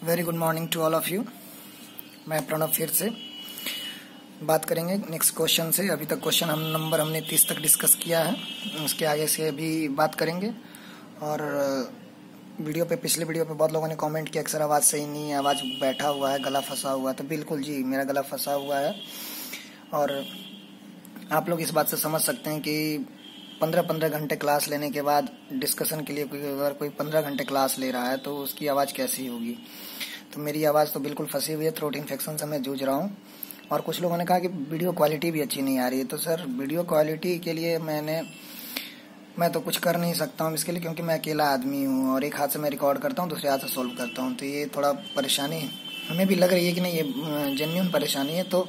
Very good morning to all of you. मैं प्रणव फिर से बात करेंगे नेक्स्ट क्वेश्चन से। अभी तक क्वेश्चन हमने 30 तक डिस्कस किया है, उसके आगे से अभी बात करेंगे। और पिछले वीडियो पे बहुत लोगों ने कमेंट किया अक्सर आवाज़ सही नहीं है, आवाज़ बैठा हुआ है, गला फंसा हुआ है। तो बिल्कुल जी, मेरा गला फंसा हुआ है। और आप लोग इस बात से समझ सकते हैं कि 15-15 घंटे क्लास लेने के बाद डिस्कशन के लिए अगर कोई 15 घंटे क्लास ले रहा है तो उसकी आवाज़ कैसी होगी। तो मेरी आवाज़ तो बिल्कुल फंसी हुई है, थ्रोट इन्फेक्शन से मैं जूझ रहा हूँ। और कुछ लोगों ने कहा कि वीडियो क्वालिटी भी अच्छी नहीं आ रही है। तो सर, वीडियो क्वालिटी के लिए मैं तो कुछ कर नहीं सकता हूँ इसके लिए, क्योंकि मैं अकेला आदमी हूँ और एक हाथ से मैं रिकॉर्ड करता हूँ, दूसरे हाथ से सॉल्व करता हूँ। तो ये थोड़ा परेशानी हमें भी लग रही है कि नहीं, ये जेन्युइन परेशानी है। तो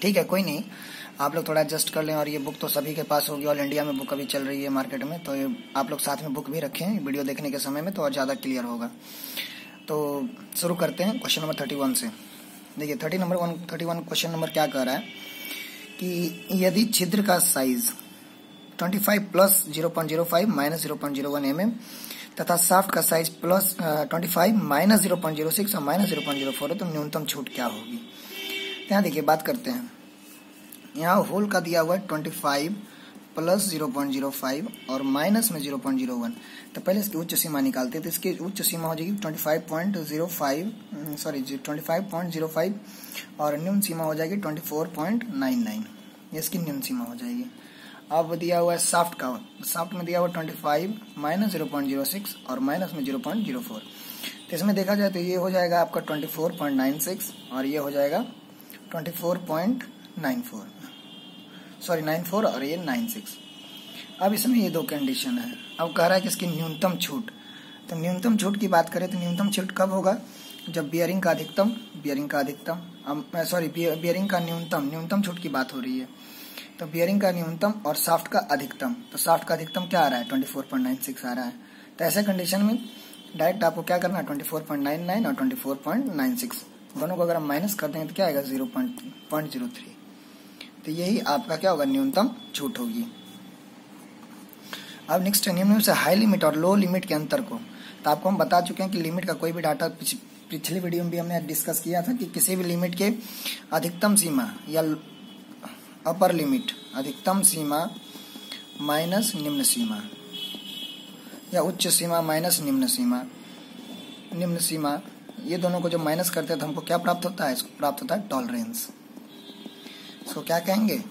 ठीक है, कोई नहीं, आप लोग थोड़ा एडजस्ट कर लें। और ये बुक तो सभी के पास होगी, ऑल इंडिया में बुक अभी चल रही है मार्केट में। तो आप लोग साथ में बुक भी रखें वीडियो देखने के समय में, तो और ज़्यादा क्लियर होगा। तो शुरू करते हैं क्वेश्चन नंबर 31 से। देखिए 31 क्वेश्चन नंबर क्या कह रहा है कि यदि छिद्र का साइज 25 प्लस 0.05 माइनस 0.01 mm तथा साफ्ट का साइज प्लस 25 माइनस 0.06 और माइनस 0.04 है, तो न्यूनतम छूट क्या होगी। यहाँ देखिए बात करते हैं। यहाँ होल का दिया हुआ है 25 प्लस 0.05 और माइनस में 0.01। तो पहले इसकी उच्च सीमा निकालते हैं। तो इसकी उच्च सीमा हो जाएगी 25.05 और निम्न सीमा हो जाएगी 24.99। ये इसकी निम्न सीमा हो जाएगी। अब दिया हुआ है साफ्ट में दिया हुआ 25 माइनस 0.06 और माइनस में 0.04। तो इसमें देखा जाए तो ये हो जाएगा आपका 24.96 और ये हो जाएगा 94 और ये 96। अब इसमें ये दो कंडीशन है। अब कह रहा है कि इसकी न्यूनतम छूट। तो न्यूनतम छूट की बात करें तो न्यूनतम छूट कब होगा, जब बियरिंग का न्यूनतम छूट की बात हो रही है। तो बियरिंग का न्यूनतम और साफ्ट का अधिकतम। तो साफ्ट का अधिकतम क्या आ रहा है, 24.96 आ रहा है। तो ऐसे कंडीशन में डायरेक्ट आपको क्या करना है, 24.99 और 24.96 दोनों को अगर हम माइनस कर देंगे तो क्या आएगा, 0.03। तो यही आपका क्या होगा, न्यूनतम छूट होगी। अब नेक्स्ट है निम्न से हाई लिमिट और लो लिमिट के अंतर को। तो आपको हम बता चुके हैं कि लिमिट का कोई भी डाटा पिछले वीडियो में भी हमने डिस्कस किया था कि किसी भी लिमिट के अधिकतम सीमा या अपर लिमिट, अधिकतम सीमा माइनस निम्न सीमा या उच्च सीमा माइनस निम्न सीमा, ये दोनों को जब माइनस करते हैं तो हमको क्या प्राप्त होता है, इसको प्राप्त होता है टॉलरेंस। इसको क्या कहेंगे,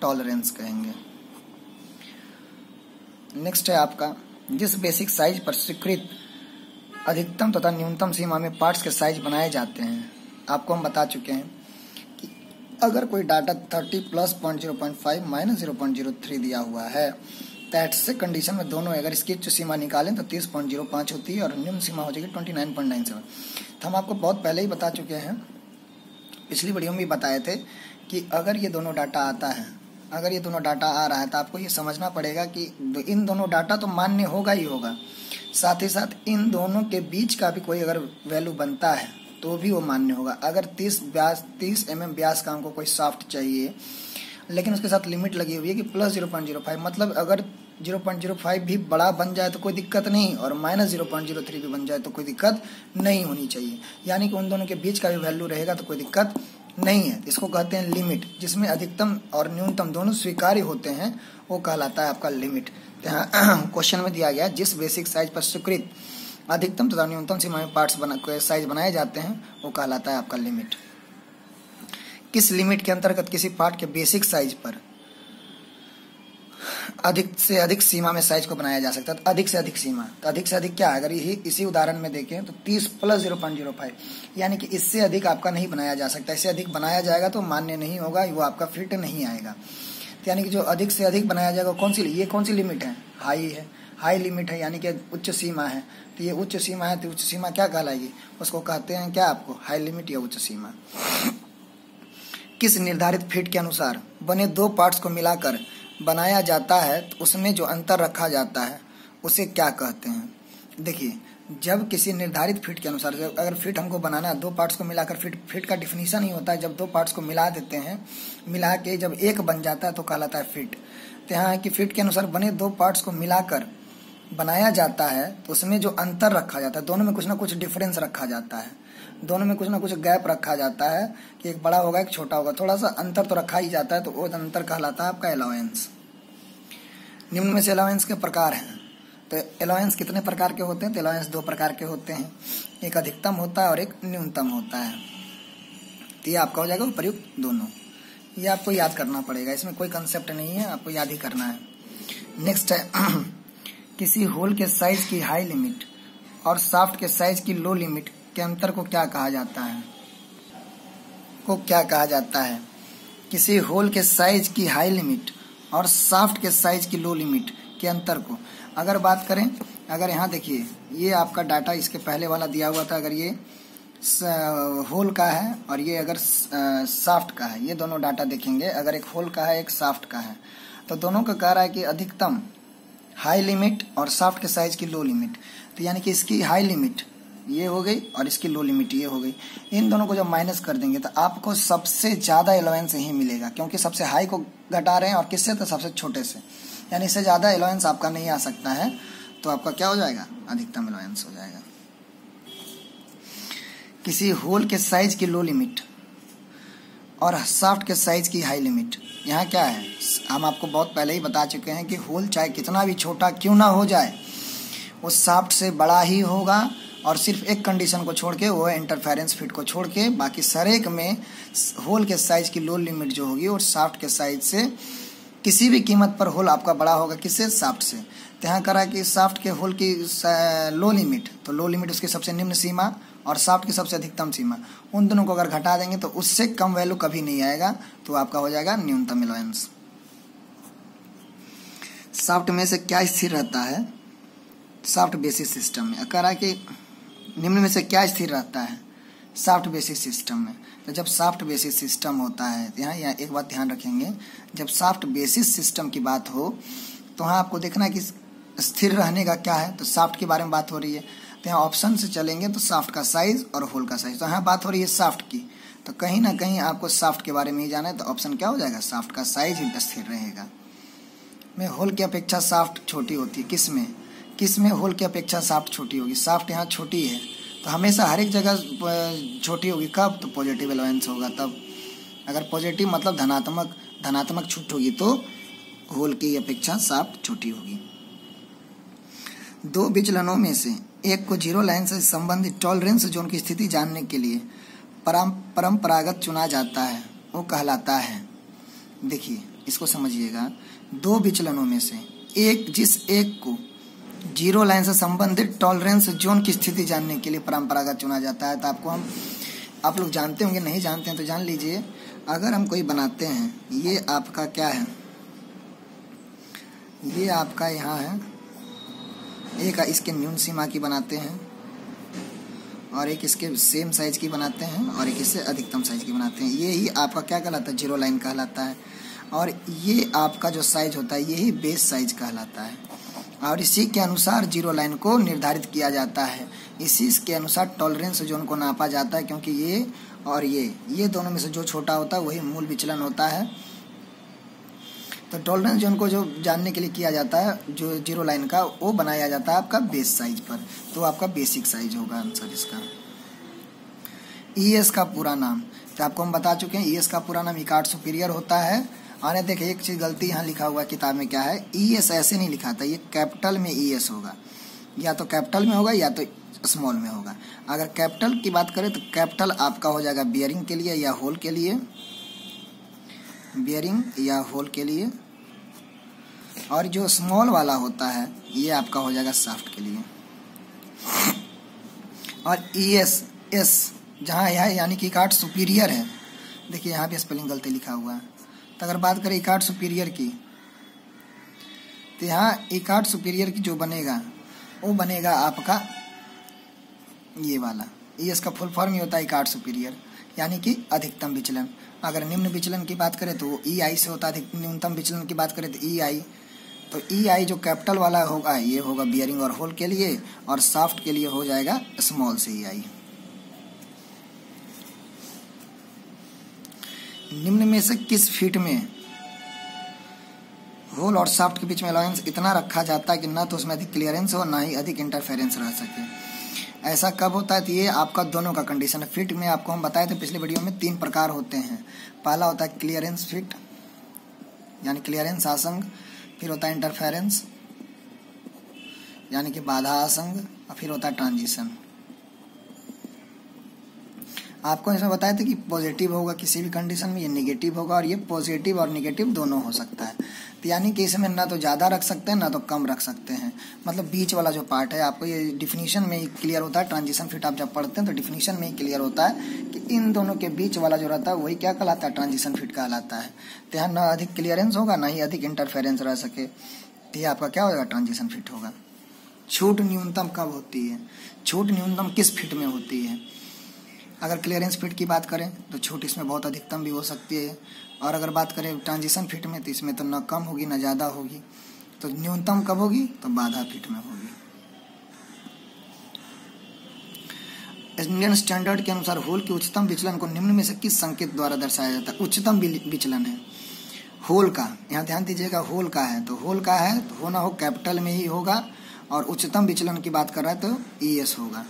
टॉलरेंस कहेंगे। नेक्स्ट है आपका, जिस बेसिक साइज पर स्वीकृत अधिकतम तथा न्यूनतम सीमा में पार्ट्स के साइज बनाए जाते हैं। आपको हम बता चुके हैं कि अगर कोई डाटा 30 प्लस 0.05 माइनस 0.03 दिया हुआ है तो ऐसे कंडीशन में दोनों अगर इसकी उच्च सीमा निकालें तो 30.05 होती है और निम्न सीमा हो जाएगी 29.97। तो हम आपको बहुत पहले ही बता चुके हैं, पिछली वीडियो में भी बताए थे कि अगर ये दोनों डाटा आ रहा है तो आपको ये समझना पड़ेगा कि इन दोनों डाटा तो मान्य होगा ही होगा, साथ ही साथ इन दोनों के बीच का भी कोई अगर वैल्यू बनता है तो भी वो मान्य होगा। अगर 30 mm व्यास का हमको कोई सॉफ्ट चाहिए, लेकिन उसके साथ लिमिट लगी हुई है कि प्लस 0.05, मतलब अगर 0.05 भी बड़ा बन जाए तो कोई दिक्कत नहीं और माइनस 0.03 भी बन जाए तो कोई दिक्कत नहीं होनी चाहिए। यानी कि उन दोनों के बीच का भी वैल्यू रहेगा तो कोई दिक्कत नहीं है। इसको कहते हैं लिमिट, जिसमें अधिकतम और न्यूनतम दोनों स्वीकार्य होते हैं, वो कहलाता है आपका लिमिट। क्वेश्चन में दिया गया जिस बेसिक साइज पर स्वीकृत अधिकतम तथा न्यूनतम सीमा में पार्ट्स साइज बनाए जाते हैं वो कहलाता है आपका लिमिट। किस लिमिट के अंतर्गत किसी पार्ट के बेसिक साइज पर अधिक से अधिक सीमा में साइज को बनाया जा सकता है। तो अधिक से अधिक सीमा, तो अधिक से अधिक क्या है, अगर इसी उदाहरण में देखें तो 30 प्लस 0.05, यानी कि इससे अधिक आपका नहीं बनाया जा सकता। इससे अधिक बनाया जाएगा तो मान्य नहीं होगा, वो आपका फिट नहीं आएगा। तो यानी कि जो अधिक से अधिक बनाया जाएगा कौन सी लिमिट है, हाई लिमिट है, यानी कि उच्च सीमा है। तो ये उच्च सीमा है, तो उच्च सीमा क्या कहलाएगी, उसको कहते हैं क्या, आपको हाई लिमिट या उच्च सीमा। किस निर्धारित फिट के अनुसार बने दो पार्ट्स को मिलाकर बनाया जाता है तो उसमें जो अंतर रखा जाता है उसे क्या कहते हैं। देखिए, जब किसी निर्धारित फिट के अनुसार, अगर फिट हमको बनाना है, दो पार्ट्स को मिलाकर, फिट का डिफिनीशन ही होता है जब दो पार्ट्स को मिला देते हैं, मिला के जब एक बन जाता है तो कहलाता है फिट। तो यहाँ है कि फिट के अनुसार बने दो पार्ट्स को मिलाकर बनाया जाता है तो उसमें जो अंतर रखा जाता है, दोनों में कुछ ना कुछ डिफरेंस रखा जाता है, दोनों में कुछ ना कुछ गैप रखा जाता है कि एक बड़ा होगा एक छोटा होगा, थोड़ा सा अंतर तो रखा ही जाता है, तो वो अंतर कहलाता है आपका अलाउंस। निम्न में से अलाउंस के प्रकार हैं। तो अलाउंस कितने प्रकार के होते हैं? तो अलाउंस 2 प्रकार के होते हैं, एक अधिकतम होता है और एक न्यूनतम होता है। तो ये आपका हो जाएगा उपयुक्त दोनों। ये आपको याद करना पड़ेगा, इसमें कोई कंसेप्ट नहीं है, आपको याद ही करना है। नेक्स्ट है किसी होल के साइज की हाई लिमिट और शाफ्ट के साइज की लो लिमिट के अंतर को क्या कहा जाता है? किसी होल के साइज की हाई लिमिट और शाफ्ट के साइज की लो लिमिट के अंतर को अगर बात करें, अगर यहाँ देखिए ये आपका डाटा इसके पहले वाला दिया हुआ था, अगर ये होल का है और ये अगर शाफ्ट का है, ये दोनों डाटा देखेंगे, अगर एक होल का है एक शाफ्ट का है, तो दोनों का कह रहा है कि अधिकतम हाई लिमिट और शाफ्ट के साइज की लो लिमिट। तो यानी कि इसकी हाई लिमिट ये हो गई और इसकी लो लिमिट ये हो गई। इन दोनों को जब माइनस कर देंगे तो आपको सबसे ज्यादा अलाउंस ही मिलेगा, क्योंकि सबसे हाई को घटा रहे हैं और किससे? तो सबसे छोटे से, यानी इससे ज्यादा अलाउंस आपका नहीं आ सकता है, तो आपका क्या हो जाएगा? अधिकतम अलाउंस हो जाएगा। किसी होल के साइज की लो लिमिट और शाफ्ट के साइज की हाई लिमिट, यहाँ क्या है? हम आपको बहुत पहले ही बता चुके हैं कि होल चाहे कितना भी छोटा क्यों ना हो जाए, उस शाफ्ट से बड़ा ही होगा, और सिर्फ एक कंडीशन को छोड़ के, वो है इंटरफेरेंस फिट को छोड़ के, बाकी सर एक में होल के साइज की लो लिमिट जो होगी और शाफ्ट के साइज से किसी भी कीमत पर होल आपका बड़ा होगा, किससे? शाफ्ट से। तो यहाँ करा कि शाफ्ट के होल की लो लिमिट, तो लो लिमिट उसकी सबसे निम्न सीमा और शाफ्ट की सबसे अधिकतम सीमा, उन दोनों को अगर घटा देंगे तो उससे कम वैल्यू कभी नहीं आएगा, तो आपका हो जाएगा न्यूनतम अलाउंस। शाफ्ट में से क्या स्थिर रहता है? शाफ्ट बेसिस सिस्टम में कह रहा है कि निम्न में से क्या स्थिर रहता है शाफ्ट बेसिस सिस्टम में? तो जब शाफ्ट बेसिस सिस्टम होता है, यहाँ एक बात ध्यान रखेंगे, जब शाफ्ट बेसिस सिस्टम की बात हो तो वहाँ आपको देखना है कि स्थिर रहने का क्या है, तो शाफ्ट के बारे में बात हो रही है, तो यहाँ ऑप्शन से चलेंगे तो शाफ्ट का साइज और होल का साइज, तो यहाँ बात हो रही है शाफ्ट की, तो कहीं ना कहीं आपको शाफ्ट के बारे में ही जाना है, तो ऑप्शन क्या हो जाएगा? शाफ्ट का साइज ही स्थिर रहेगा। में होल की अपेक्षा शाफ्ट छोटी होती है, किस में होल की अपेक्षा शाफ्ट छोटी होगी? शाफ्ट यहाँ छोटी है, तो हमेशा हर एक जगह छोटी होगी, कब? तो पॉजिटिव अलाउंस होगा तब। अगर पॉजिटिव मतलब धनात्मक छूट होगी तो होल की अपेक्षा शाफ्ट छोटी होगी। 2 विचलनों में से एक को जीरो लाइन से संबंधित टॉलरेंस जोन की स्थिति जानने के लिए परंपरागत चुना जाता है, वो कहलाता है। देखिए इसको समझिएगा, 2 विचलनों में से जिस एक को जीरो लाइन से संबंधित टॉलरेंस जोन की स्थिति जानने के लिए परंपरागत चुना जाता है, तो आप लोग जानते होंगे, नहीं जानते हैं तो जान लीजिए। अगर हम कोई बनाते हैं, ये आपका क्या है? ये आपका यहाँ है, एक इसके न्यून सीमा की बनाते हैं और एक इसके सेम साइज की बनाते हैं और एक इससे अधिकतम साइज की बनाते हैं। ये ही आपका क्या कहलाता है? जीरो लाइन कहलाता है। और ये आपका जो साइज होता है यही बेस साइज कहलाता है, और इसी के अनुसार जीरो लाइन को निर्धारित किया जाता है। इसी के अनुसार टॉलरेंस जोन को नापा जाता है, क्योंकि ये और ये दोनों में से जो छोटा होता है वही मूल विचलन होता है। तो टॉलरेंस जोन को जो जानने के लिए किया जाता है, जो जीरो लाइन का, वो बनाया जाता है आपका बेस साइज पर, तो आपका बेसिक साइज होगा आंसर इसका। ईएस का पूरा नाम, तो आपको हम बता चुके हैं, ईएस का पूरा नाम इकार्ड सुपीरियर होता है। और देखिए एक चीज गलती यहाँ लिखा हुआ है किताब में, क्या है? ईएस ऐसे नहीं लिखा था, ये कैपिटल में ईएस होगा, या तो कैपिटल में होगा या तो स्मॉल में होगा। अगर कैपिटल की बात करें तो कैपिटल आपका हो जाएगा बियरिंग के लिए या होल के लिए, बियरिंग या होल के लिए, और जो स्मॉल वाला होता है ये आपका हो जाएगा शाफ्ट के लिए। और ईएस जहाँ है यानी कि इकार्ड सुपीरियर है, देखिए यहाँ पे स्पेलिंग गलती लिखा हुआ है। तो अगर बात करें इकार्ड सुपीरियर की, तो यहाँ इकार्ड सुपीरियर की जो बनेगा वो बनेगा आपका ये वाला। ईएस का फुल फॉर्म ही होता है इकार्ड सुपीरियर, यानी कि अधिकतम विचलन। अगर निम्न विचलन की बात करें तो ईआई से होता है, न्यूनतम विचलन की बात करें तो ईआई। तो ईआई जो कैपिटल वाला होगा ये होगा बियरिंग और होल के लिए, और शाफ्ट के लिए हो जाएगा स्मॉल से ईआई। निम्न में से किस फीट में होल और शाफ्ट के बीच में अलाउंस इतना रखा जाता है कि ना तो उसमें अधिक क्लियरेंस हो ना ही अधिक इंटरफेरेंस रह सके। ऐसा कब होता है? तो ये आपका दोनों का कंडीशन है। फिट में आपको हम बताए थे पिछले वीडियो में 3 प्रकार होते हैं। पहला होता है क्लियरेंस फिट यानी क्लियरेंस आसंग, फिर होता है इंटरफेरेंस यानी कि बाधा आसंग, और फिर होता है ट्रांजिशन। आपको इसमें बताया था कि पॉजिटिव होगा किसी भी कंडीशन में, ये नेगेटिव होगा, और ये पॉजिटिव और नेगेटिव दोनों हो सकता है। तो यानी कि इसमें ना तो ज़्यादा रख सकते हैं ना तो कम रख सकते हैं, मतलब बीच वाला जो पार्ट है आपको ये डिफिनीशन में ही क्लियर होता है। ट्रांजिशन फिट आप जब पढ़ते हैं तो डिफिनीशन में ही क्लियर होता है कि इन दोनों के बीच वाला जो रहता है वही क्या कहलाता है? ट्रांजिशन फिट कहलाता है। तो यहाँ ना अधिक क्लियरेंस होगा ना ही अधिक इंटरफेरेंस रह सके, तो ये आपका क्या होगा? ट्रांजिशन फिट होगा। छूट न्यूनतम कब होती है? छूट न्यूनतम किस फिट में होती है? अगर क्लियरेंस फिट की बात करें तो छूट इसमें बहुत अधिकतम भी हो सकती है, और अगर बात करें ट्रांजिशन फिट में तो इसमें तो न कम होगी न ज़्यादा होगी। तो न्यूनतम कब होगी? तो बाधा फिट में होगी। इंडियन स्टैंडर्ड के अनुसार होल के उच्चतम विचलन को निम्न में से किस संकेत द्वारा दर्शाया जाता है? उच्चतम विचलन है होल का, यहाँ ध्यान दीजिएगा, होल का है तो होल का है तो होना हो कैपिटल में ही होगा, और उच्चतम विचलन की बात कर रहा है तो ES होगा।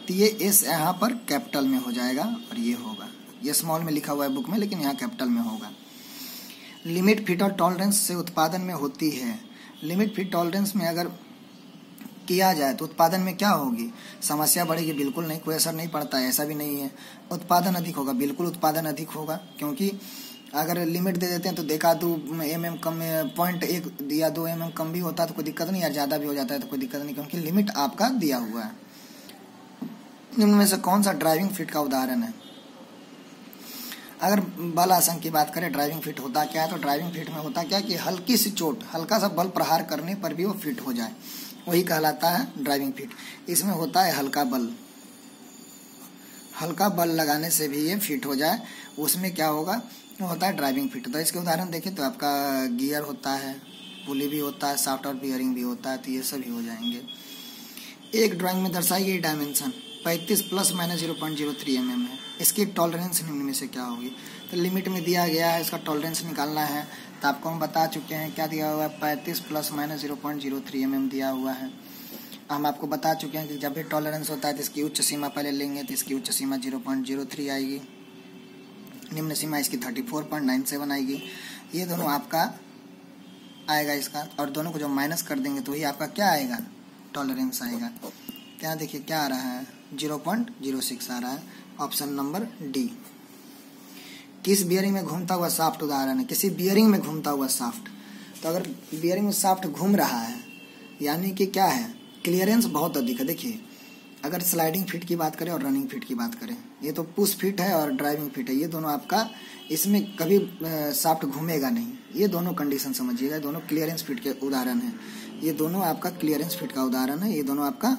तो ये एस यहाँ पर कैपिटल में हो जाएगा और ये होगा, ये स्मॉल में लिखा हुआ है बुक में लेकिन यहाँ कैपिटल में होगा। लिमिट फिट और टॉलरेंस से उत्पादन में होती है। लिमिट फिट टॉलरेंस में अगर किया जाए तो उत्पादन में क्या होगी? समस्या बढ़ेगी? बिल्कुल नहीं, कोई असर नहीं पड़ता है, ऐसा भी नहीं है। उत्पादन अधिक होगा? बिल्कुल उत्पादन अधिक होगा, क्योंकि अगर लिमिट दे देते हैं तो देखा 2 mm कम 0.1 या 2 mm कम भी होता है तो कोई दिक्कत नहीं, या ज़्यादा भी हो जाता है तो कोई दिक्कत नहीं, क्योंकि लिमिट आपका दिया हुआ है। निम्न में से कौन सा ड्राइविंग फिट का उदाहरण है? अगर बल आसन की बात करें, ड्राइविंग फिट होता क्या है? तो ड्राइविंग फिट में होता क्या कि हल्की सी चोट, हल्का सा बल प्रहार करने पर भी वो फिट हो जाए, वही कहलाता है ड्राइविंग फिट। इसमें होता है हल्का बल, हल्का बल लगाने से भी ये फिट हो जाए, उसमें क्या होगा? वो होता है ड्राइविंग फिट। तो इसके उदाहरण देखें तो आपका गियर होता है, पुली भी होता है, शाफ्ट और बियरिंग भी होता है, तो ये सभी हो जाएंगे। एक ड्राइंग में दर्शाई गई डायमेंशन 35 ± 0.03 mm है, इसकी टॉलरेंस निम्न में से क्या होगी? तो लिमिट में दिया गया है, इसका टॉलरेंस निकालना है, तो आपको हम बता चुके हैं क्या दिया हुआ है? 35 ± 0.03 mm दिया हुआ है। हम आपको बता चुके हैं कि जब भी टॉलरेंस होता है तो इसकी उच्च सीमा पहले लेंगे, तो इसकी उच्च सीमा 0.03 आएगी, निम्न सीमा इसकी 34.97 आएगी। ये दोनों आपका आएगा इसका, और दोनों को जो माइनस कर देंगे तो ही आपका क्या आएगा? टॉलरेंस आएगा। क्या देखिए क्या आ रहा है? 0.06 आ रहा है, ऑप्शन नंबर डी। किस बियरिंग में घूमता हुआ शाफ्ट उदाहरण है? किसी बियरिंग में घूमता हुआ शाफ्ट, तो अगर बियरिंग में शाफ्ट घूम रहा है यानी कि क्या है? क्लियरेंस बहुत अधिक है। देखिए अगर स्लाइडिंग फिट की बात करें और रनिंग फिट की बात करें, ये तो पुश फिट है और ड्राइविंग फिट है, ये दोनों आपका, इसमें कभी शाफ्ट घूमेगा नहीं, ये दोनों कंडीशन समझिएगा, दोनों क्लियरेंस फिट के उदाहरण है। ये दोनों आपका क्लियरेंस फिट का उदाहरण है, ये दोनों आपका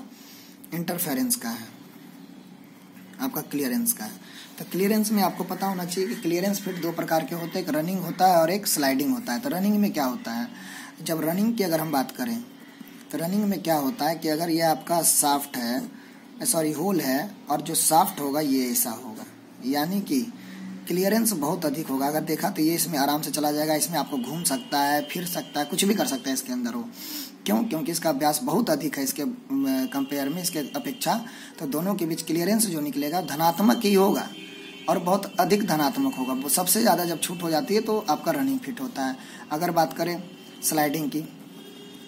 इंटरफेरेंस का है, आपका क्लियरेंस का है। तो क्लियरेंस में आपको पता होना चाहिए कि क्लियरेंस फिट 2 प्रकार के होते हैं, एक रनिंग होता है और एक स्लाइडिंग होता है। तो रनिंग में क्या होता है? जब रनिंग की अगर हम बात करें तो रनिंग में क्या होता है कि अगर ये आपका शाफ्ट है, सॉरी होल है, और जो शाफ्ट होगा ये ऐसा होगा, यानी कि क्लियरेंस बहुत अधिक होगा। अगर देखा तो ये इसमें आराम से चला जाएगा, इसमें आपको घूम सकता है, फिर सकता है, कुछ भी कर सकता है इसके अंदर वो। क्यों? क्योंकि इसका व्यास बहुत अधिक है इसके कंपेयर में, इसके अपेक्षा। तो दोनों के बीच क्लियरेंस जो निकलेगा धनात्मक ही होगा और बहुत अधिक धनात्मक होगा। वो सबसे ज़्यादा जब छूट हो जाती है तो आपका रनिंग फिट होता है। अगर बात करें स्लाइडिंग की,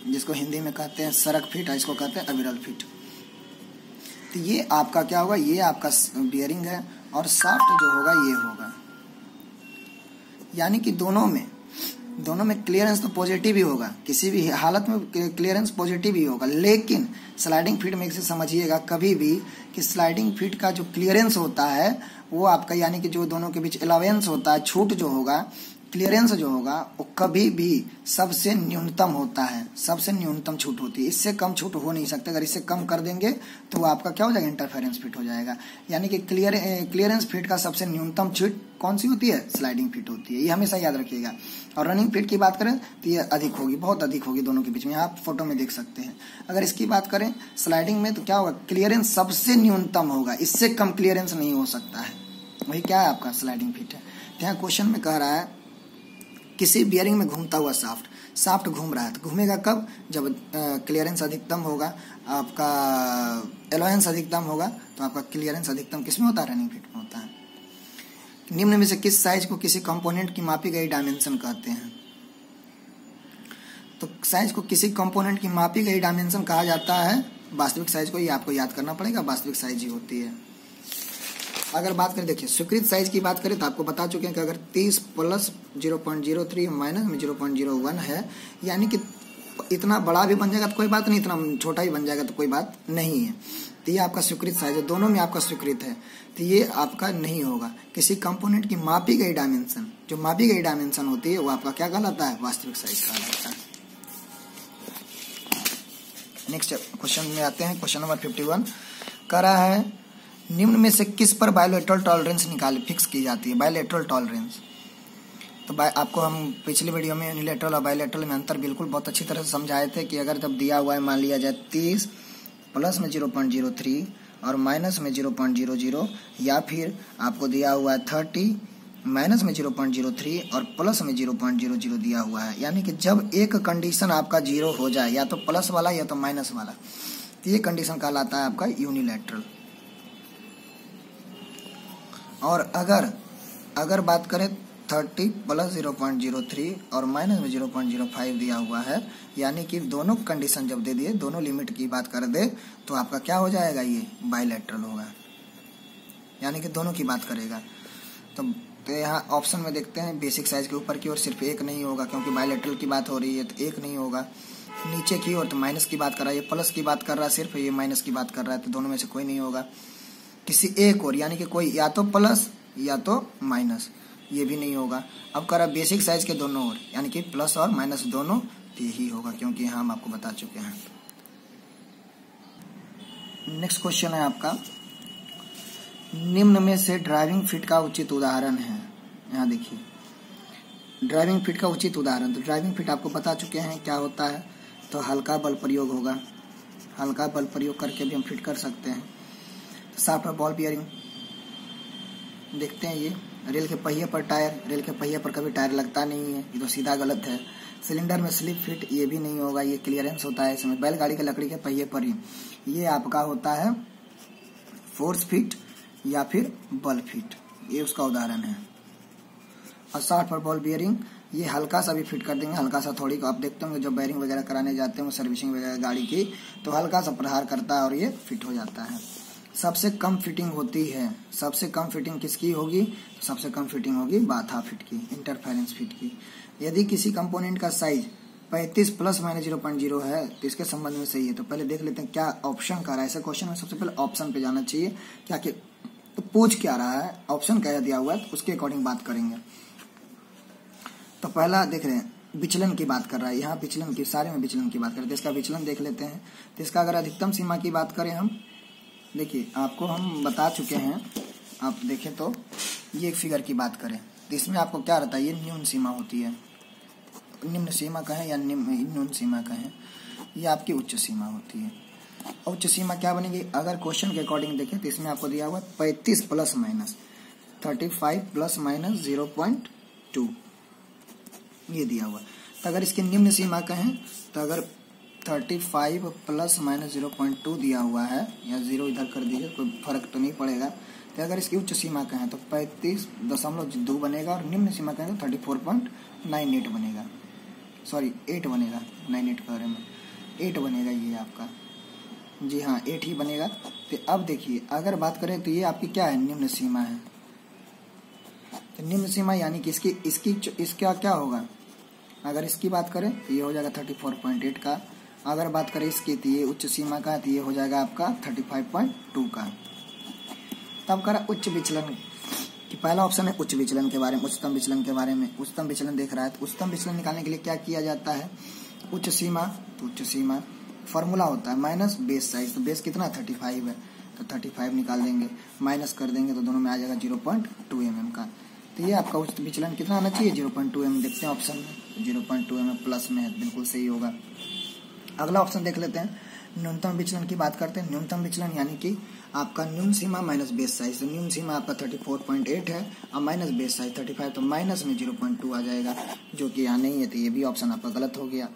जिसको हिंदी में कहते हैं सड़क फिट, इसको कहते हैं अविरल फिट, तो ये आपका क्या होगा? ये आपका बियरिंग है और शाफ्ट जो होगा ये होगा, यानी कि दोनों में क्लियरेंस तो पॉजिटिव ही होगा, किसी भी हालत में क्लियरेंस पॉजिटिव ही होगा। लेकिन स्लाइडिंग फिट में इसे समझिएगा कभी भी कि स्लाइडिंग फिट का जो क्लियरेंस होता है वो आपका, यानी कि जो दोनों के बीच अलावेंस होता है, छूट जो होगा, क्लियरेंस जो होगा, वो कभी भी सबसे न्यूनतम होता है, सबसे न्यूनतम छूट होती है, इससे कम छूट हो नहीं सकता। अगर इससे कम कर देंगे तो वो आपका क्या हो जाएगा? इंटरफेरेंस फिट हो जाएगा। यानी कि क्लियरेंस फिट का सबसे न्यूनतम छूट कौन सी होती है? स्लाइडिंग फिट होती है, ये हमेशा याद रखिएगा। और रनिंग फिट की बात करें तो ये अधिक होगी, बहुत अधिक होगी दोनों के बीच में, आप फोटो में देख सकते हैं। अगर इसकी बात करें स्लाइडिंग में तो क्या होगा? क्लियरेंस सबसे न्यूनतम होगा, इससे कम क्लियरेंस नहीं हो सकता है, वही क्या है? आपका स्लाइडिंग फिट है। यहाँ क्वेश्चन में कह रहा है किसी बियरिंग में घूमता हुआ शाफ्ट घूम रहा है, तो घूमेगा कब? जब क्लियरेंस अधिकतम होगा, आपका एलोवेंस अधिकतम होगा, तो आपका क्लियरेंस अधिकतम किस में होता है? रनिंग फिट में होता है। निम्न में से किस साइज को किसी कंपोनेंट की मापी गई डायमेंशन कहते हैं? तो साइज को किसी कंपोनेंट की मापी गई डायमेंशन कहा जाता है वास्तविक साइज को। ये आपको याद करना पड़ेगा, वास्तविक साइज ही होती है। अगर बात करें, देखिए स्वीकृत साइज की बात करें तो आपको बता चुके हैं कि अगर 30 प्लस 0.03 माइनस में 0.01 है, यानी कि इतना बड़ा भी बन जाएगा तो कोई बात नहीं, इतना छोटा भी बन जाएगा तो कोई बात नहीं है। तो ये आपका स्वीकृत साइज है, दोनों में आपका स्वीकृत है, तो ये आपका नहीं होगा। किसी कंपोनेंट की मापी गई डायमेंशन, जो मापी गई डायमेंशन होती है वो आपका क्या कहलाता है? वास्तविक साइज कहलाता है। नेक्स्ट क्वेश्चन में आते हैं। क्वेश्चन नंबर 51 कह रहा है निम्न में से किस पर बायलैटरल टॉलरेंस फिक्स की जाती है? बायलैटरल टॉलरेंस, तो आपको हम पिछली वीडियो में यूनिलैटरल और बायलैटरल में अंतर बिल्कुल बहुत अच्छी तरह से समझाए थे कि अगर जब दिया हुआ है, मान लिया जाए 30 प्लस में 0.03 और माइनस में 0.00, या फिर आपको दिया हुआ है 30 माइनस में 0.03 और प्लस में 0.00 दिया हुआ है, यानी कि जब एक कंडीशन आपका 0 हो जाए, या तो प्लस वाला या तो माइनस वाला, तो ये कंडीशन कहलाता है आपका यूनिलैटरल। और अगर बात करें 30 प्लस 0.03 और माइनस में 0.05 दिया हुआ है, यानी कि दोनों कंडीशन जब दे दिए, दोनों लिमिट की बात कर दे, तो आपका क्या हो जाएगा? ये बायलैटरल होगा, यानी कि दोनों की बात करेगा। तो यहाँ ऑप्शन में देखते हैं, बेसिक साइज के ऊपर की ओर सिर्फ एक नहीं होगा, क्योंकि बायलैटरल की बात हो रही है तो एक नहीं होगा। नीचे की ओर तो माइनस की बात कर रहा है, ये प्लस की बात कर रहा है, सिर्फ ये माइनस की बात कर रहा है, तो दोनों में से कोई नहीं होगा। किसी एक ओर, यानी कि कोई या तो प्लस या तो माइनस, ये भी नहीं होगा। अब कर रहा बेसिक साइज के दोनों ओर, यानी कि प्लस और माइनस दोनों, तो यही होगा, क्योंकि यहाँ हम आपको बता चुके हैं। नेक्स्ट क्वेश्चन है आपका, निम्न में से ड्राइविंग फिट का उचित उदाहरण है। यहाँ देखिए ड्राइविंग फिट का उचित उदाहरण, तो ड्राइविंग फिट आपको बता चुके हैं क्या होता है, तो हल्का बल प्रयोग होगा, हल्का बल प्रयोग करके भी हम फिट कर सकते हैं। शाफ्ट और बॉल बियरिंग देखते हैं, ये रेल के पहिए पर टायर, रेल के पहिए पर कभी टायर लगता नहीं है, ये तो सीधा गलत है। सिलेंडर में स्लिप फिट, ये भी नहीं होगा, ये क्लियरेंस होता है इसमें। बैलगाड़ी के लकड़ी के पहिए पर ही, ये आपका होता है फोर्स फिट या फिर बल फिट, ये उसका उदाहरण है। और शाफ्ट और बॉल बियरिंग, ये हल्का सा भी फिट कर देंगे, हल्का सा थोड़ी, आप देखते होंगे जब बेयरिंग वगैरह कराने जाते हैं सर्विसिंग वगैरह गाड़ी की, तो हल्का सा प्रहार करता है और ये फिट हो जाता है। सबसे कम फिटिंग होती है, सबसे कम फिटिंग किसकी होगी? तो सबसे कम फिटिंग होगी बाथा फिट की, इंटरफेरेंस फिट की। यदि किसी कंपोनेंट का साइज 35 प्लस माइनस 0.0 है, तो इसके संबंध में सही है। तो पहले देख लेते हैं क्या ऑप्शन कर रहा है। ऐसे क्वेश्चन में सबसे पहले ऑप्शन पे जाना चाहिए, क्या तो पूछ क्या रहा है, ऑप्शन क्या दिया हुआ है, तो उसके अकॉर्डिंग बात करेंगे। तो पहला देख रहे हैं विचलन की बात कर रहा है, यहाँ विचलन की, सारे में विचलन की बात करें, तो इसका विचलन देख लेते हैं। तो इसका अगर अधिकतम सीमा की बात करें हम, देखिए आपको हम बता चुके हैं, आप देखें तो ये एक फिगर की बात करें तो इसमें आपको क्या रहता है, ये न्यून सीमा होती है, निम्न सीमा कहें या न्यून सीमा कहें, ये आपकी उच्च सीमा होती है। उच्च सीमा क्या बनेगी, अगर क्वेश्चन के अकॉर्डिंग देखें तो इसमें आपको दिया हुआ है 35 प्लस माइनस 35 प्लस माइनस 0.2, ये दिया हुआ है। तो अगर इसकी निम्न सीमा कहें तो अगर 35 प्लस माइनस 0.2 दिया हुआ है, या 0 इधर कर दीजिए, कोई फर्क तो नहीं पड़ेगा। तो अगर इसकी उच्च सीमा कहें तो 35.2 बनेगा, और निम्न सीमा कहें तो 34.98 बनेगा, सॉरी 8 बनेगा, 98 के बारे में 8 बनेगा ये आपका, जी हाँ 8 ही बनेगा। तो अब देखिए अगर बात करें तो ये आपकी क्या है, निम्न सीमा है। तो निम्न सीमा यानी कि इसका क्या होगा, अगर इसकी बात करें तो ये हो जाएगा 34.8 का, अगर बात करें इसकी तो ये उच्च सीमा का, तो ये हो जाएगा आपका 35.2 का। तब करा उच्च विचलन कि पहला ऑप्शन है उच्च विचलन के बारे में, उच्चतम विचलन के बारे में। उच्चतम विचलन देख रहा है तो उच्चतम विचलन निकालने के लिए क्या किया जाता है, उच्च सीमा, तो उच्च सीमा फॉर्मूला होता है माइनस बेस साइज, तो बेस कितना 35 है, तो 35 निकाल देंगे, माइनस कर देंगे तो दोनों में आ जाएगा 0.2 mm का। तो ये आपका उच्च विचलन कितना आना चाहिए, 0.2 mm। देखते हैं ऑप्शन में, 0.2 mm प्लस में है, बिल्कुल सही होगा। अगला ऑप्शन देख लेते हैं, न्यूनतम विचलन की बात करते हैं। न्यूनतम विचलन यानी कि आपका न्यून सीमा माइनस बेस साइज। तो न्यून सीमा आपका 34.8 है और माइनस बेस साइज 35, तो माइनस में 0.2 आ जाएगा, जो कि यहाँ नहीं है, तो ये भी ऑप्शन आपका गलत हो गया।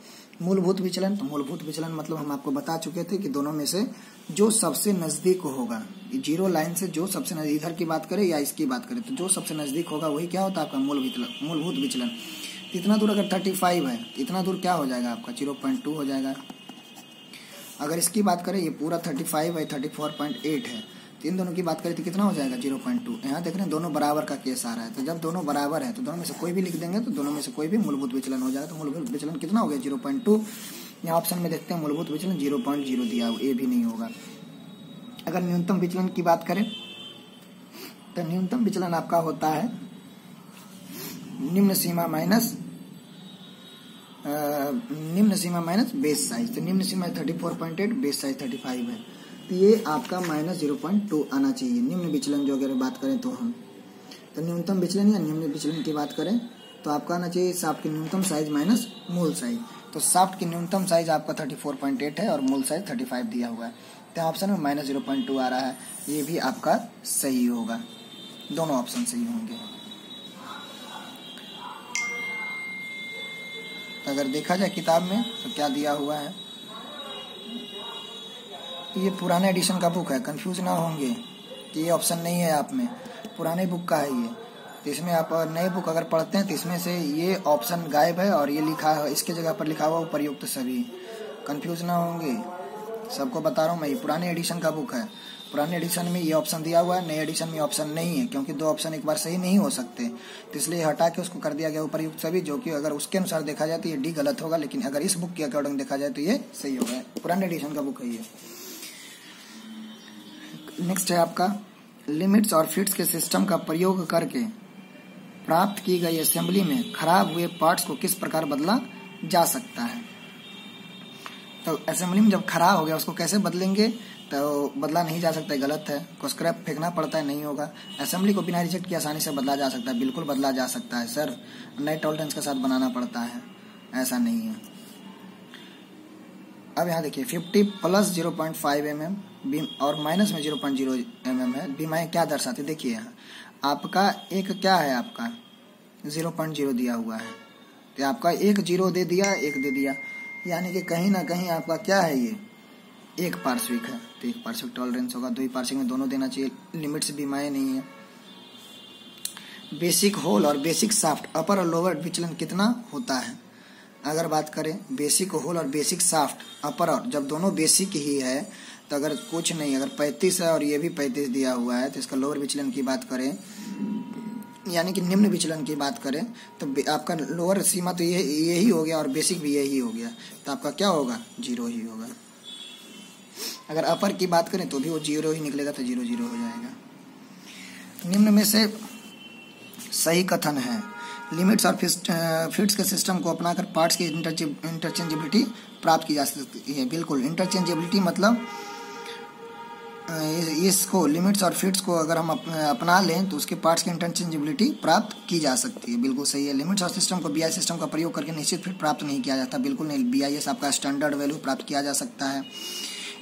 मूलभूत विचलन, तो मूलभूत विचलन मतलब हम आपको बता चुके थे कि दोनों में से जो सबसे नजदीक होगा, जीरो लाइन से जो सबसे नजदीक, इधर की बात करें या इसकी बात करें, तो जो सबसे नजदीक होगा वही क्या होता है आपका मूलभूत विचलन। इतना दूर अगर 35 है, इतना दूर क्या हो जाएगा आपका 0.2 हो जाएगा। अगर इसकी बात करें, ये पूरा 35 है, 34.8 है, तो इन दोनों की बात करें तो कितना हो जाएगा 0.2। यहाँ देख रहे हैं दोनों बराबर का केस आ रहा है, तो जब दोनों बराबर है तो दोनों में से कोई भी लिख देंगे तो दोनों में से कोई भी मूलभूत विचलन हो जाएगा। तो मूलभूत विचलन कितना हो गया 0.2। यहाँ ऑप्शन में देखते हैं मूलभूत विचलन 0.0 दिया हो, ये भी नहीं होगा। अगर न्यूनतम विचलन की बात करें तो न्यूनतम विचलन आपका होता है निम्न सीमा माइनस बेस साइज। तो निम्न सीमा 34.8, बेस साइज 35 है, तो ये आपका माइनस 0.2 आना चाहिए। निम्न विचलन जो अगर बात करें तो हम, तो न्यूनतम विचलन या निम्न विचलन की बात करें तो आपका आना चाहिए शाफ्ट की न्यूनतम साइज माइनस मूल साइज। तो शाफ्ट की न्यूनतम साइज आपका 34.8 है और मूल साइज 35 दिया हुआ है, तो ऑप्शन में माइनस 0.2 आ रहा है, ये भी आपका सही होगा, दोनों ऑप्शन सही होंगे। तो अगर देखा जाए किताब में तो क्या दिया हुआ है, ये पुराने एडिशन का बुक है, कंफ्यूज ना होंगे कि ये ऑप्शन नहीं है आप में, पुराने बुक का है ये। तो इसमें आप नए बुक अगर पढ़ते हैं तो इसमें से ये ऑप्शन गायब है और ये लिखा है, इसके जगह पर लिखा हुआ उपर्युक्त सभी, कंफ्यूज ना होंगे, सबको बता रहा हूँ मैं। ये पुराने एडिशन का बुक है, पुराने एडिशन में ये ऑप्शन दिया हुआ है, नए एडिशन में ऑप्शन नहीं है, क्योंकि दो ऑप्शन एक बार सही नहीं हो सकते, तो इसलिए हटा के उसको कर दिया गया उपर्युक्त सभी, जो कि अगर उसके अनुसार देखा जाए तो ये डी गलत होगा, लेकिन अगर इस बुक के अकॉर्डिंग देखा जाए तो ये सही होगा। पुराने एडिशन का बुक है ये। नेक्स्ट है आपका लिमिट्स और फिट्स के सिस्टम का प्रयोग करके प्राप्त की गई असेंबली में खराब हुए पार्ट्स को किस प्रकार बदला जा सकता है। तो असेंबली में जब खराब हो गया उसको कैसे बदलेंगे, तो बदला नहीं जा सकता है, गलत है, को स्क्रैप फेंकना पड़ता है, नहीं होगा। असेंबली को बिना रिजेक्ट किए आसानी से बदला जा सकता है, बिल्कुल बदला जा सकता है सर, नए टॉलरेंस के साथ बनाना पड़ता है, ऐसा नहीं है। अब यहाँ देखिए 50 प्लस 0.5 mm और माइनस में 0.0 mm है, बीमाएं क्या दर्शाती, देखिए यहाँ आपका एक क्या है, आपका 0.0 दिया हुआ है, तो आपका एक 0 दे दिया, एक दे दिया, यानी कि कहीं ना कहीं आपका क्या है, ये एक पार्श्विक है, तो एक पार्श्विक टॉलरेंस होगा, दो ही पार्श्विक में दोनों देना चाहिए, लिमिट्स बीमाएं नहीं है। बेसिक होल और बेसिक शाफ्ट अपर और लोअर विचलन कितना होता है। अगर बात करें बेसिक होल और बेसिक शाफ्ट अपर और, जब दोनों बेसिक ही है तो अगर कुछ नहीं, अगर 35 है और ये भी 35 दिया हुआ है, तो इसका लोअर विचलन की बात करें यानी कि निम्न विचलन की बात करें तो आपका लोअर सीमा तो यही हो गया और बेसिक भी यही हो गया, तो आपका क्या होगा 0 ही होगा। अगर अपर की बात करें तो भी वो 0 ही निकलेगा, तो 0 0 हो जाएगा। निम्न में से सही कथन है लिमिट्स और फिट्स के सिस्टम को अपनाकर पार्ट्स की इंटरचेंजेबिलिटी प्राप्त की जा सकती है। बिल्कुल, इंटरचेंजेबिलिटी मतलब इसको लिमिट्स और फिट्स को अगर हम अपना लें तो उसके पार्ट्स की इंटरचेंजेबिलिटी प्राप्त की जा सकती है, बिल्कुल सही है। लिमिट्स और सिस्टम को बीआई सिस्टम का प्रयोग करके निश्चित फिट प्राप्त नहीं किया जाता, बिल्कुल नहीं, बीआईएस आपका स्टैंडर्ड वैल्यू प्राप्त किया जा सकता है।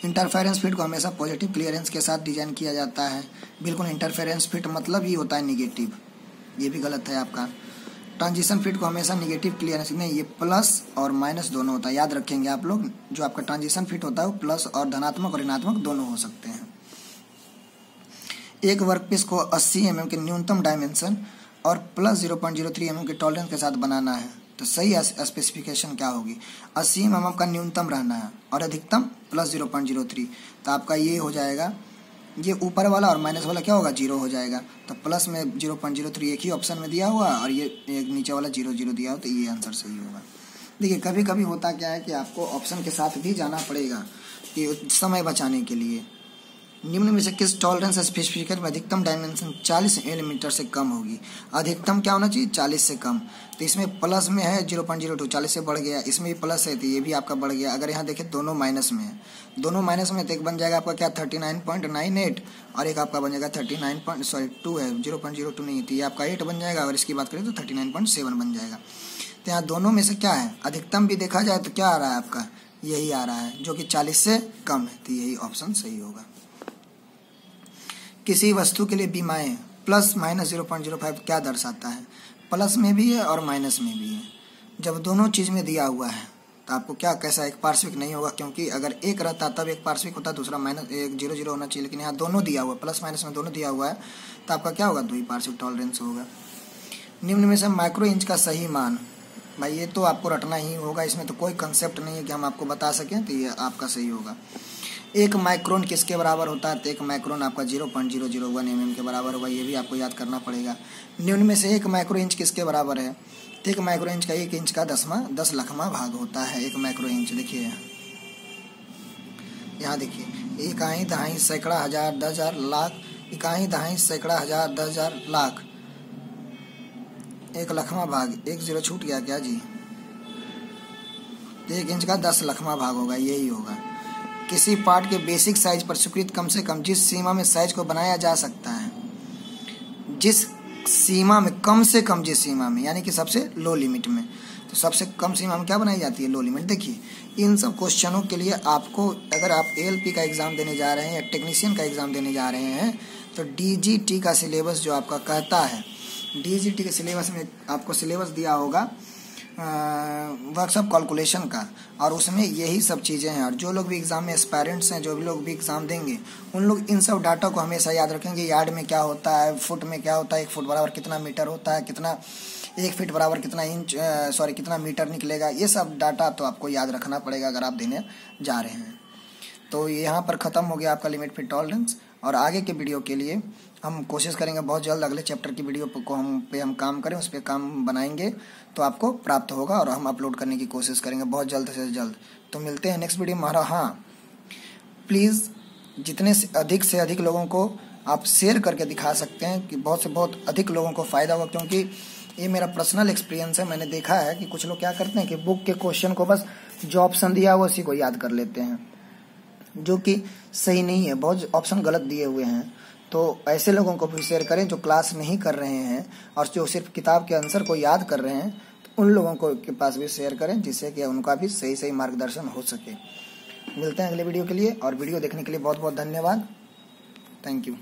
इंटरफेरेंस फिट को हमेशा पॉजिटिव क्लियरेंस के साथ डिजाइन किया जाता है, बिल्कुल इंटरफेरेंस फिट मतलब ही होता है निगेटिव, ये भी गलत है आपका। ट्रांजिशन फिट को हमेशा निगेटिव क्लियरेंस नहीं, ये प्लस और माइनस दोनों होता है, याद रखेंगे आप लोग। जो आपका ट्रांजिशन फिट होता है वो प्लस और धनात्मक और ऋणात्मक दोनों हो सकते हैं। एक वर्कपीस को 80 mm के न्यूनतम डायमेंशन और प्लस 0.03 mm के टॉलरेंस के साथ बनाना है, तो सही स्पेसिफिकेशन क्या होगी, 80 mm का न्यूनतम रहना है और अधिकतम प्लस 0.03, तो आपका ये हो जाएगा, ये ऊपर वाला और माइनस वाला क्या होगा 0 हो जाएगा, तो प्लस में 0.03 एक ही ऑप्शन में दिया हुआ और ये एक नीचे वाला 0 0 दिया हो, तो ये आंसर सही होगा। देखिए कभी कभी होता क्या है कि आपको ऑप्शन के साथ भी जाना पड़ेगा कि समय बचाने के लिए। निम्न में से किस टॉलरेंस स्पेसिफिकेशन में अधिकतम डायमेंशन 40 मिलीमीटर से कम होगी। अधिकतम क्या होना चाहिए 40 से कम, तो इसमें प्लस में है 0.02, 40 से बढ़ गया, इसमें भी प्लस है तो ये भी आपका बढ़ गया। अगर यहाँ देखें दोनों माइनस में है, दोनों माइनस में, तो एक बन जाएगा आपका क्या 39.98 और एक आपका बन जाएगा 2 है, 0.02 नहीं है, तो ये आपका 8 बन जाएगा। और इसकी बात करें तो 39.7 बन जाएगा। तो यहाँ दोनों में से क्या है, अधिकतम भी देखा जाए तो क्या आ रहा है आपका यही आ रहा है जो कि 40 से कम है, तो यही ऑप्शन सही होगा। किसी वस्तु के लिए बीमाएं प्लस माइनस 0.05 क्या दर्शाता है? प्लस में भी है और माइनस में भी है। जब दोनों चीज में दिया हुआ है तो आपको क्या कैसा एक पार्श्विक नहीं होगा, क्योंकि अगर एक रहता तब एक पार्श्विक होता, दूसरा माइनस 0 होना चाहिए, लेकिन यहाँ दोनों दिया हुआ है, प्लस माइनस में दोनों दिया हुआ है, तो आपका क्या होगा? द्विपार्श्विक टॉलरेंस होगा। निम्न में से माइक्रो इंच का सही मान, भाई ये तो आपको रटना ही होगा, इसमें तो कोई कंसेप्ट नहीं है कि हम आपको बता सकें, तो ये आपका सही होगा। 1 माइक्रोन किसके बराबर होता है? तो 1 माइक्रोन आपका 0.001 mm के बराबर होगा, ये भी आपको याद करना पड़ेगा। निम्न में से 1 माइक्रो इंच किसके बराबर है? तो 1 माइक्रो इंच का 1 इंच का 10 लाखवां भाग होता है 1 माइक्रो इंच। देखिए यहाँ देखिए, इकाई दहाई सैकड़ा हजार 10,000 लाख, इकाई दहाई सैकड़ा हजार 10,000 लाख, 1 लाखवां भाग, 1 0 छूट गया क्या जी? 1 इंच का 10 लाखवां भाग होगा, यही होगा। किसी पार्ट के बेसिक साइज पर स्वीकृत कम से कम जिस सीमा में साइज को बनाया जा सकता है, जिस सीमा में कम से कम, जिस सीमा में यानी कि सबसे लो लिमिट में, तो सबसे कम सीमा में क्या बनाई जाती है? लो लिमिट। देखिए इन सब क्वेश्चनों के लिए आपको, अगर आप ALP का एग्जाम देने जा रहे हैं या टेक्नीशियन का एग्जाम देने जा रहे हैं, तो DGT का सिलेबस जो आपका कहता है, DGT के सिलेबस में आपको सिलेबस दिया होगा वर्कशॉप कैलकुलेशन का, और उसमें यही सब चीज़ें हैं। और जो लोग भी एग्जाम में एस्पायरेंट्स हैं, जो भी लोग भी एग्जाम देंगे, उन लोग इन सब डाटा को हमेशा याद रखेंगे। यार्ड में क्या होता है, फुट में क्या होता है, 1 फुट बराबर कितना मीटर होता है, कितना 1 फीट बराबर कितना इंच कितना मीटर निकलेगा, ये सब डाटा तो आपको याद रखना पड़ेगा अगर आप देने जा रहे हैं। तो यहाँ पर ख़त्म हो गया आपका लिमिट फिट टॉलरेंस, और आगे के वीडियो के लिए हम कोशिश करेंगे बहुत जल्द अगले चैप्टर की वीडियो को हम काम करें, उस पर काम बनाएंगे तो आपको प्राप्त होगा, और हम अपलोड करने की कोशिश करेंगे बहुत जल्द से जल्द। तो मिलते हैं नेक्स्ट वीडियो में। हाँ प्लीज़ जितने से अधिक लोगों को आप शेयर करके दिखा सकते हैं कि बहुत से बहुत अधिक लोगों को फ़ायदा होगा, क्योंकि ये मेरा पर्सनल एक्सपीरियंस है। मैंने देखा है कि कुछ लोग क्या करते हैं कि बुक के क्वेश्चन को बस जो ऑप्शन दिया हुआ उसी को याद कर लेते हैं, जो कि सही नहीं है, बहुत ऑप्शन गलत दिए हुए हैं। तो ऐसे लोगों को भी शेयर करें जो क्लास नहीं कर रहे हैं और जो सिर्फ किताब के आंसर को याद कर रहे हैं, तो उन लोगों को के पास भी शेयर करें, जिससे कि उनका भी सही मार्गदर्शन हो सके। मिलते हैं अगले वीडियो के लिए, और वीडियो देखने के लिए बहुत बहुत धन्यवाद। Thank you.